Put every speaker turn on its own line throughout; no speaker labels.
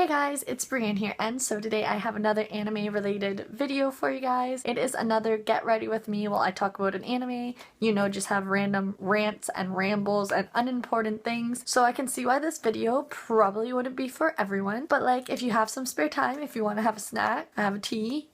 Hey guys, it's Brienne here, and so today I have another anime related video for you guys. It is another get ready with me while I talk about an anime, just have random rants and rambles and unimportant things. So I can see why this video probably wouldn't be for everyone, but like if you have some spare time, if you want to have a snack, have a tea,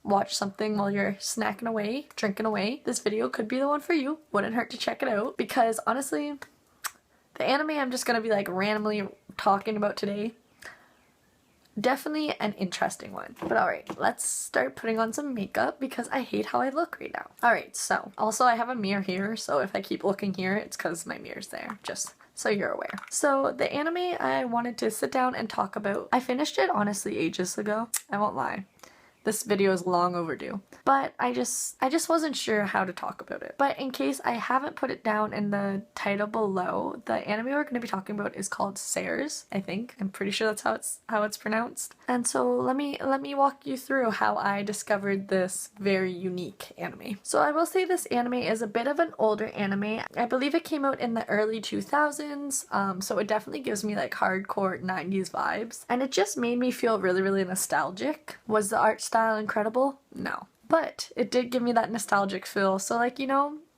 watch something while you're snacking away, drinking away, this video could be the one for you. Wouldn't hurt to check it out because honestly, the anime I'm just gonna be like randomly talking about today, definitely an interesting one. But alright, let's start putting on some makeup because I hate how I look right now. Alright, so also I have a mirror here, so if I keep looking here, it's because my mirror's there, just so you're aware. So the anime I wanted to sit down and talk about, I finished it honestly ages ago, I won't lie. This video is long overdue, but I just wasn't sure how to talk about it. But in case I haven't put it down in the title below, the anime we're going to be talking about is called Ceres, I think. I'm pretty sure that's how it's pronounced. And so let me walk you through how I discovered this very unique anime. So I will say this anime is a bit of an older anime. I believe it came out in the early 2000s, so it definitely gives me like hardcore 90s vibes. And it just made me feel really, really nostalgic. Was the art style incredible? No. But it did give me that nostalgic feel, so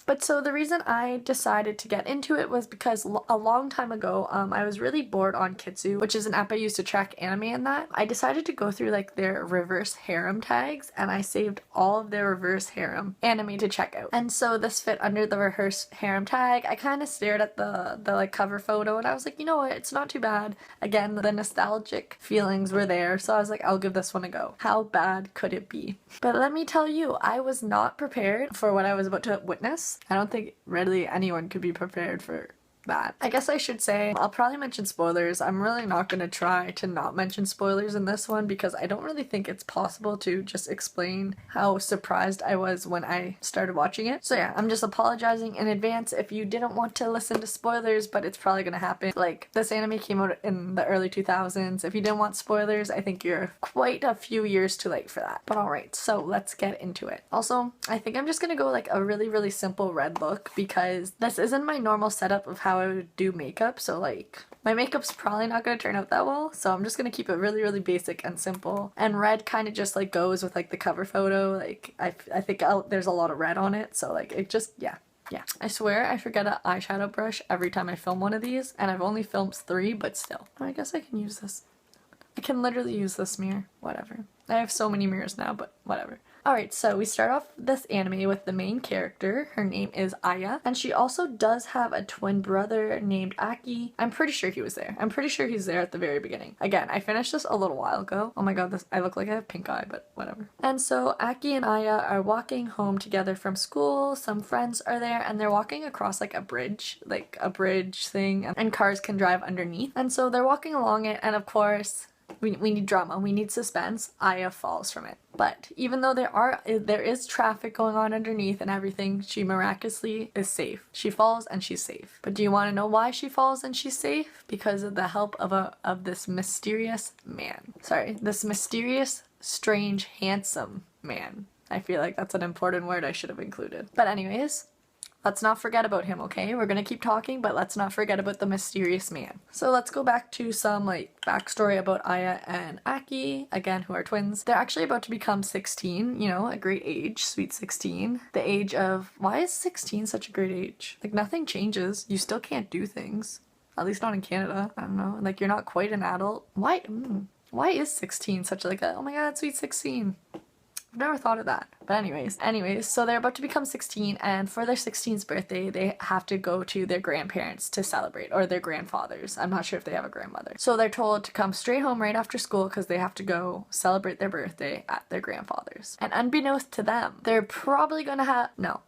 but so the reason I decided to get into it was because a long time ago, I was really bored on Kitsu, which is an app I use to track anime and that. I decided to go through like their reverse harem tags and I saved all of their reverse harem anime to check out. And so this fit under the reverse harem tag. I kind of stared at the like cover photo and I was like, you know what, it's not too bad. Again, the nostalgic feelings were there, so I was like, I'll give this one a go. How bad could it be? But let me tell you, I was not prepared for what I was about to witness. I don't think really anyone could be prepared for that. I guess I should say I'll probably mention spoilers. I'm really not going to try to not mention spoilers in this one because I don't really think it's possible to just explain how surprised I was when I started watching it. So yeah, I'm just apologizing in advance if you didn't want to listen to spoilers, but it's probably going to happen. Like, this anime came out in the early 2000s. If you didn't want spoilers, I think you're quite a few years too late for that. But alright, so let's get into it. Also, I think I'm just going to go like a really, really simple red look because this isn't my normal setup of how I would do makeup, so like my makeup's probably not going to turn out that well, so I'm just going to keep it really, really basic and simple. And red kind of just like goes with like the cover photo. Like I think there's a lot of red on it, so like it just, yeah. I swear I forget an eyeshadow brush every time I film one of these, and I've only filmed 3, but still. I guess I can use this. I can literally use this mirror. Whatever. I have so many mirrors now, but whatever. Alright, so we start off this anime with the main character. Her name is Aya, and she also does have a twin brother named Aki. I'm pretty sure he was there. I'm pretty sure he's there at the very beginning. Again, I finished this a little while ago. Oh my god, I look like I have pink eye, but whatever. And so Aki and Aya are walking home together from school. Some friends are there, and they're walking across like a bridge thing, and cars can drive underneath. And so they're walking along it, and of course, we need drama, we need suspense. Aya falls from it. But even though there is traffic going on underneath and everything, she miraculously is safe. She falls and she's safe. But do you want to know why she falls and she's safe? Because of the help of this mysterious man. Sorry, this mysterious, strange, handsome man. I feel like that's an important word I should have included. But anyways, let's not forget about him, okay? We're gonna keep talking, but let's not forget about the mysterious man. So let's go back to some like backstory about Aya and Aki, again, who are twins. They're actually about to become 16, a great age, sweet 16. The age of, why is 16 such a great age? Like, nothing changes. You still can't do things. At least not in Canada. I don't know. Like, you're not quite an adult. Why is 16 such like a, oh my god, sweet 16? I've never thought of that. But anyways, so they're about to become 16, and for their 16th birthday, they have to go to their grandparents to celebrate, or their grandfathers. I'm not sure if they have a grandmother. So they're told to come straight home right after school because they have to go celebrate their birthday at their grandfather's. And unbeknownst to them, they're probably gonna have, no.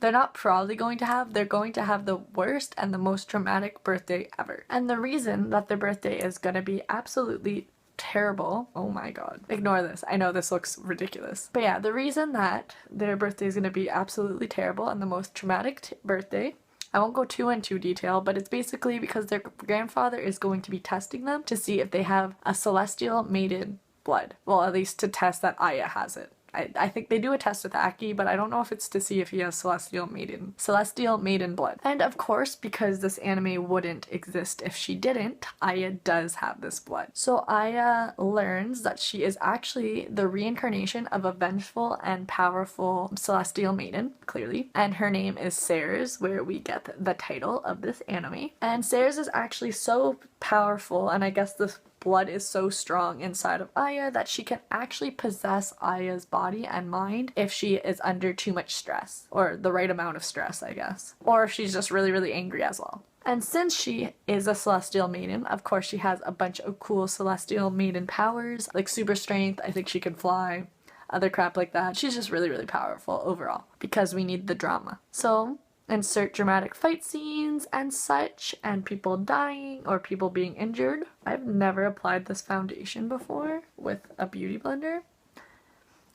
They're not probably going to have, they're going to have the worst and the most traumatic birthday ever. And the reason that their birthday is gonna be absolutely terrible. Oh my god. Ignore this. I know this looks ridiculous. But yeah, the reason that their birthday is going to be absolutely terrible and the most traumatic birthday, I won't go too into detail, but it's basically because their grandfather is going to be testing them to see if they have a celestial maiden blood. Well, at least to test that Aya has it. I think they do a test with Aki, but I don't know if it's to see if he has Celestial Maiden blood. And of course, because this anime wouldn't exist if she didn't, Aya does have this blood. So Aya learns that she is actually the reincarnation of a vengeful and powerful Celestial Maiden, clearly. And her name is Ceres, where we get the title of this anime. And Ceres is actually so powerful, and I guess this blood is so strong inside of Aya that she can actually possess Aya's body and mind if she is under too much stress, or the right amount of stress, I guess. Or if she's just really, really angry as well. And since she is a Celestial Maiden, of course she has a bunch of cool Celestial Maiden powers, like super strength, I think she can fly, other crap like that. She's just really, really powerful overall, because we need the drama. So insert dramatic fight scenes and such, and people dying or people being injured. I've never applied this foundation before with a beauty blender.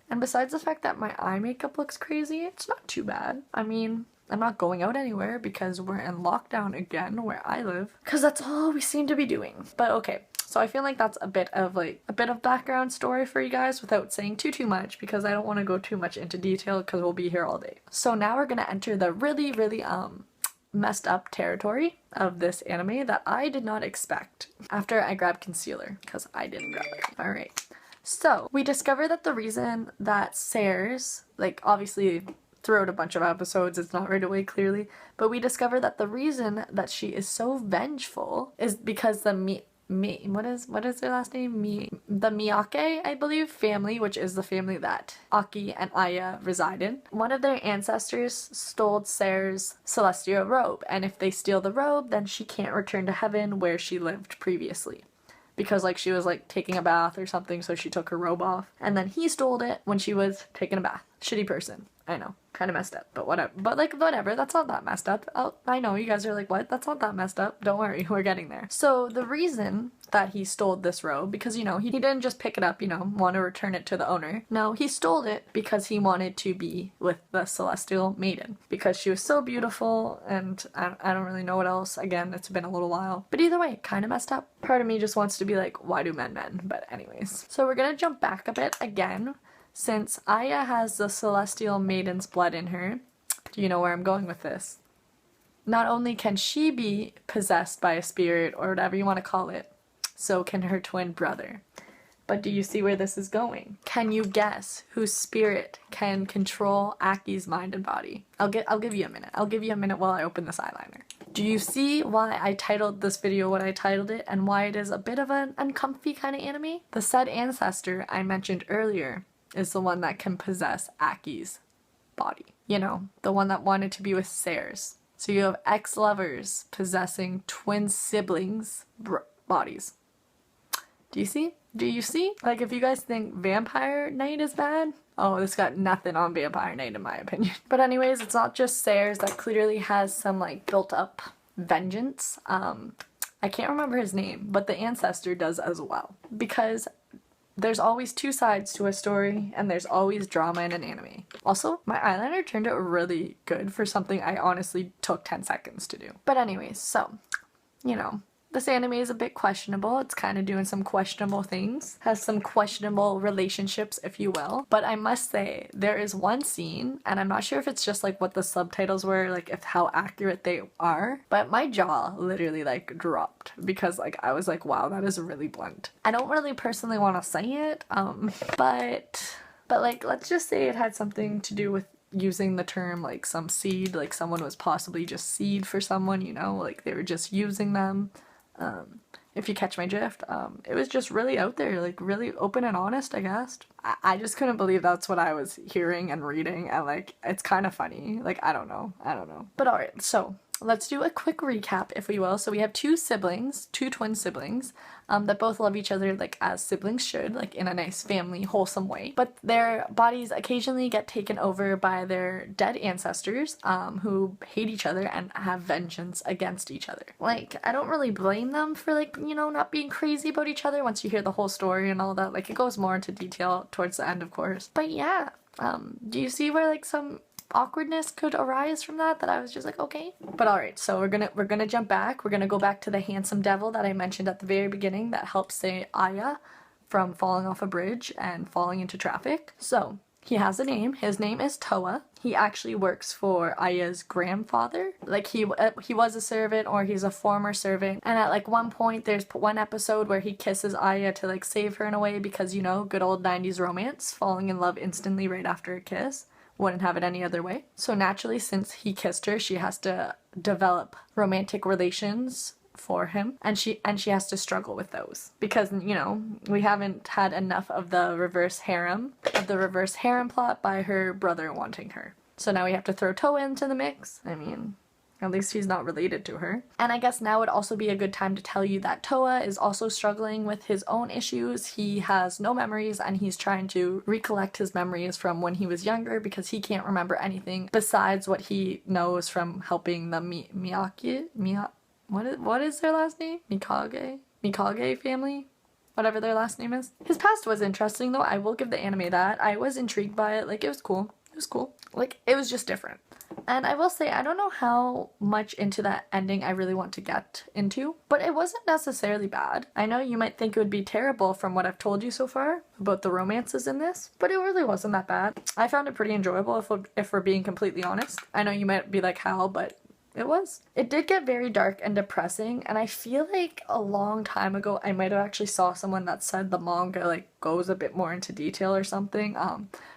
And besides the fact that my eye makeup looks crazy, it's not too bad. I mean, I'm not going out anywhere because we're in lockdown again where I live, because that's all we seem to be doing. But okay. So I feel like that's a bit of background story for you guys without saying too much, because I don't want to go too much into detail because we'll be here all day. So now we're gonna enter the really, really messed up territory of this anime that I did not expect after I grabbed concealer, because I didn't grab it. Alright. So we discover that the reason that Ceres, like obviously throughout a bunch of episodes, it's not right away clearly, but we discover that the reason that she is so vengeful is because what is their last name? The Miyake, I believe, family, which is the family that Aki and Aya reside in. One of their ancestors stole Ceres' celestial robe, and if they steal the robe, then she can't return to heaven where she lived previously. Because like she was like taking a bath or something, so she took her robe off, and then he stole it when she was taking a bath. Shitty person. I know, kind of messed up, but whatever. But like, whatever, that's not that messed up. I know, you guys are like, what? That's not that messed up. Don't worry, we're getting there. So the reason that he stole this robe, because, you know, he didn't just pick it up, you know, want to return it to the owner. No, he stole it because he wanted to be with the Celestial Maiden, because she was so beautiful, and I don't really know what else. Again, it's been a little while. But either way, kind of messed up. Part of me just wants to be like, why do men? But anyways. So we're gonna jump back a bit again. Since Aya has the Celestial Maiden's blood in her, do you know where I'm going with this? Not only can she be possessed by a spirit, or whatever you want to call it, so can her twin brother. But do you see where this is going? Can you guess whose spirit can control Aki's mind and body? I'll give you a minute. I'll give you a minute while I open this eyeliner. Do you see why I titled this video what I titled it, and why it is a bit of an uncomfy kind of anime? The said ancestor I mentioned earlier is the one that can possess Aki's body. You know, the one that wanted to be with Ceres. So you have ex-lovers possessing twin siblings' bodies. Do you see? Do you see? Like, if you guys think Vampire Knight is bad, oh, this got nothing on Vampire Knight in my opinion. But anyways, it's not just Ceres that clearly has some like built up vengeance. I can't remember his name, but the ancestor does as well. Because there's always two sides to a story, and there's always drama in an anime. Also, my eyeliner turned out really good for something I honestly took 10 seconds to do. But anyways, so, you know, this anime is a bit questionable. It's kind of doing some questionable things. Has some questionable relationships, if you will. But I must say, there is one scene, and I'm not sure if it's just like what the subtitles were, like if how accurate they are, but my jaw literally like dropped, because like I was like, wow, that is really blunt. I don't really personally want to say it, but like, let's just say it had something to do with using the term like some seed, like someone was possibly just seed for someone, you know, like they were just using them. If you catch my drift, it was just really out there, like really open and honest, I guess. I just couldn't believe that's what I was hearing and reading, and like, it's kind of funny. Like, I don't know. But alright, so let's do a quick recap, if we will. So we have two twin siblings, that both love each other like as siblings should, like in a nice family, wholesome way. But their bodies occasionally get taken over by their dead ancestors, who hate each other and have vengeance against each other. Like, I don't really blame them for like, you know, not being crazy about each other once you hear the whole story and all that. Like, it goes more into detail towards the end, of course. But yeah, do you see where like some awkwardness could arise from that I was just like, okay. But alright, so we're gonna jump back. We're gonna go back to the handsome devil that I mentioned at the very beginning that helps save Aya from falling off a bridge and falling into traffic. So He has a name. His name is Toa. He actually works for Aya's grandfather. Like he was a servant, or he's a former servant. And at like one point, there's one episode where he kisses Aya to like save her in a way, because, you know, good old 90s romance, falling in love instantly right after a kiss. Wouldn't have it any other way. So naturally, since he kissed her, she has to develop romantic relations for him, and she has to struggle with those, because, you know, we haven't had enough of the reverse harem plot by her brother wanting her. So now we have to throw Toa into the mix. I mean, at least he's not related to her. And I guess now would also be a good time to tell you that Toa is also struggling with his own issues. He has no memories, and he's trying to recollect his memories from when he was younger, because he can't remember anything besides what he knows from helping the what is their last name? Mikage family? Whatever their last name is. His past was interesting though, I will give the anime that. I was intrigued by it, like it was cool. It was cool. Like, it was just different. And I will say, I don't know how much into that ending I really want to get into, but it wasn't necessarily bad. I know you might think it would be terrible from what I've told you so far about the romances in this, but it really wasn't that bad. I found it pretty enjoyable, if we're being completely honest. I know you might be like, how, but it was. It did get very dark and depressing, and I feel like a long time ago I might have actually saw someone that said the manga like goes a bit more into detail or something.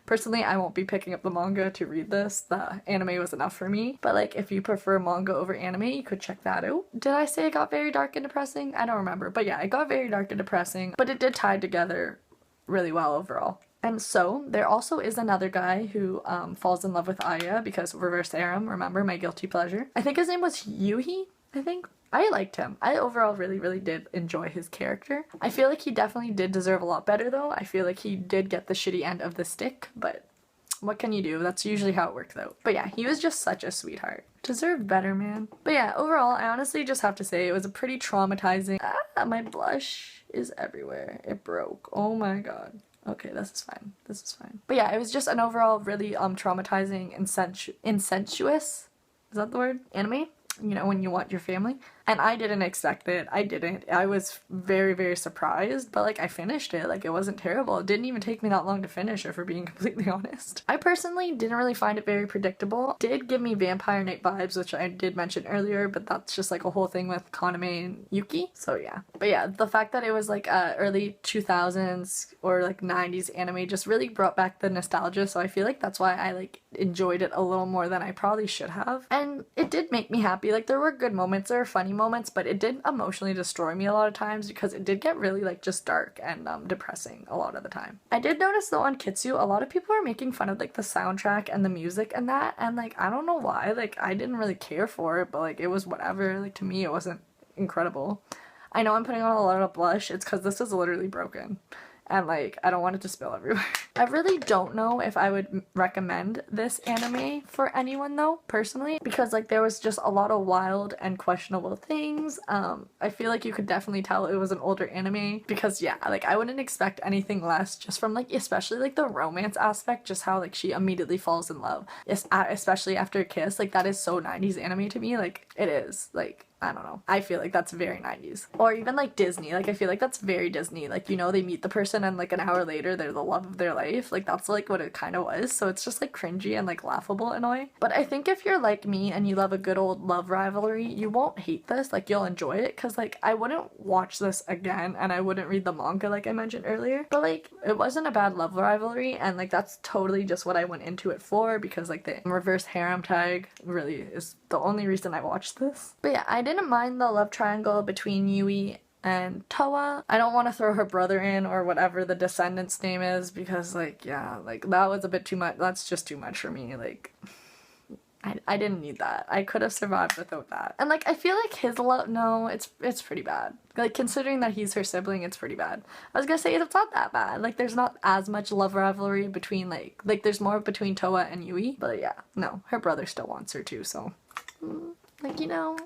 Personally, I won't be picking up the manga to read this. The anime was enough for me. But like, if you prefer manga over anime, you could check that out. Did I say it got very dark and depressing? I don't remember. But yeah, it got very dark and depressing, but it did tie together really well overall. And so, there also is another guy who falls in love with Aya, because reverse harem, remember, my guilty pleasure. I think his name was Yuhi, I think. I liked him. I overall really did enjoy his character. I feel like he definitely did deserve a lot better though. I feel like he did get the shitty end of the stick, but what can you do? That's usually how it works out. But yeah, he was just such a sweetheart. Deserved better, man. But yeah, overall, I honestly just have to say it was a pretty traumatizing... my blush is everywhere. It broke. Oh my god. Okay, this is fine. This is fine. But yeah, it was just an overall really traumatizing, incestuous, is that the word? Anime? You know, when you want your family. And I didn't expect it. I didn't. I was very surprised, but like I finished it. Like, it wasn't terrible. It didn't even take me that long to finish, if we're being completely honest. I personally didn't really find it very predictable. It did give me Vampire Night vibes, which I did mention earlier, but that's just like a whole thing with Kaname and Yuki. So yeah. But yeah, the fact that it was like early 2000s or like 90s anime just really brought back the nostalgia, so I feel like that's why I like enjoyed it a little more than I probably should have. And it did make me happy. Like, there were good moments, there were funny moments, but it did emotionally destroy me a lot of times, because it did get really like just dark and depressing a lot of the time. I did notice though on Kitsu, a lot of people are making fun of like the soundtrack and the music and that, and like I don't know why. Like, I didn't really care for it, but like it was whatever. Like, to me it wasn't incredible. I know I'm putting on a lot of blush. It's because this is literally broken. And like, I don't want it to spill everywhere. I really don't know if I would recommend this anime for anyone though, personally, because like there was just a lot of wild and questionable things. I feel like you could definitely tell it was an older anime, because yeah, like I wouldn't expect anything less, just from like, especially like the romance aspect, just how like she immediately falls in love, especially after a kiss. Like, that is so 90s anime to me. Like, it is. Like, I don't know. I feel like that's very 90s. Or even like Disney. Like, I feel like that's very Disney. Like, you know, they meet the person and like an hour later they're the love of their life. Like, that's like what it kind of was. So it's just like cringy and like laughable in a way. But I think if you're like me and you love a good old love rivalry, you won't hate this. Like, you'll enjoy it, because like I wouldn't watch this again, and I wouldn't read the manga like I mentioned earlier. But like, it wasn't a bad love rivalry, and like that's totally just what I went into it for, because like the reverse harem tag really is the only reason I watched this. But yeah, I didn't mind the love triangle between Yui and Toa. I don't want to throw her brother in, or whatever the descendant's name is, because like, yeah, like that was a bit too much. That's just too much for me. Like, I didn't need that. I could have survived without that. And like, I feel like his love, no, it's pretty bad. Like, considering that he's her sibling, it's pretty bad. I was gonna say it's not that bad. Like, there's not as much love rivalry between like there's more between Toa and Yui. But yeah, no, her brother still wants her too, so like, you know,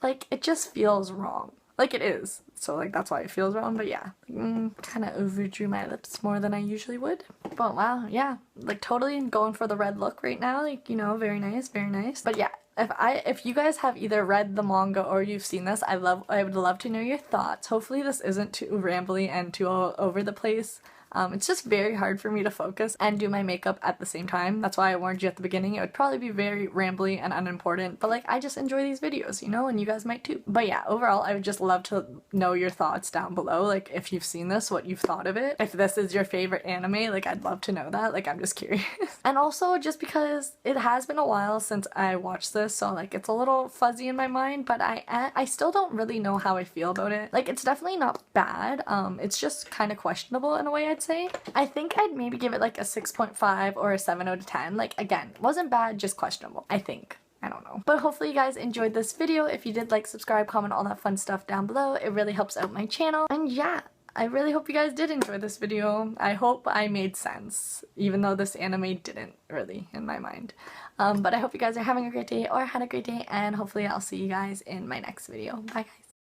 like it just feels wrong. Like, it is. So like, that's why it feels wrong. But yeah, kind of overdrew my lips more than I usually would. But wow, yeah, like totally going for the red look right now. Like, you know, very nice, very nice. But yeah, if you guys have either read the manga or you've seen this, I would love to know your thoughts. Hopefully this isn't too rambly and too all over the place. It's just very hard for me to focus and do my makeup at the same time. That's why I warned you at the beginning. It would probably be very rambly and unimportant, but like I just enjoy these videos, you know, and you guys might too. But yeah, overall, I would just love to know your thoughts down below. Like if you've seen this, what you've thought of it. If this is your favorite anime, like I'd love to know that. Like I'm just curious. And also just because it has been a while since I watched this, so like it's a little fuzzy in my mind, but I still don't really know how I feel about it. Like it's definitely not bad. It's just kind of questionable in a way, I'd say. I think I'd maybe give it like a 6.5 or a 7 out of 10. Like again, wasn't bad, just questionable, I think. I don't know. But hopefully you guys enjoyed this video. If you did, like, subscribe, comment, all that fun stuff down below. It really helps out my channel. And yeah, I really hope you guys did enjoy this video. I hope I made sense, even though this anime didn't really in my mind. But I hope you guys are having a great day or had a great day, and hopefully I'll see you guys in my next video. Bye guys.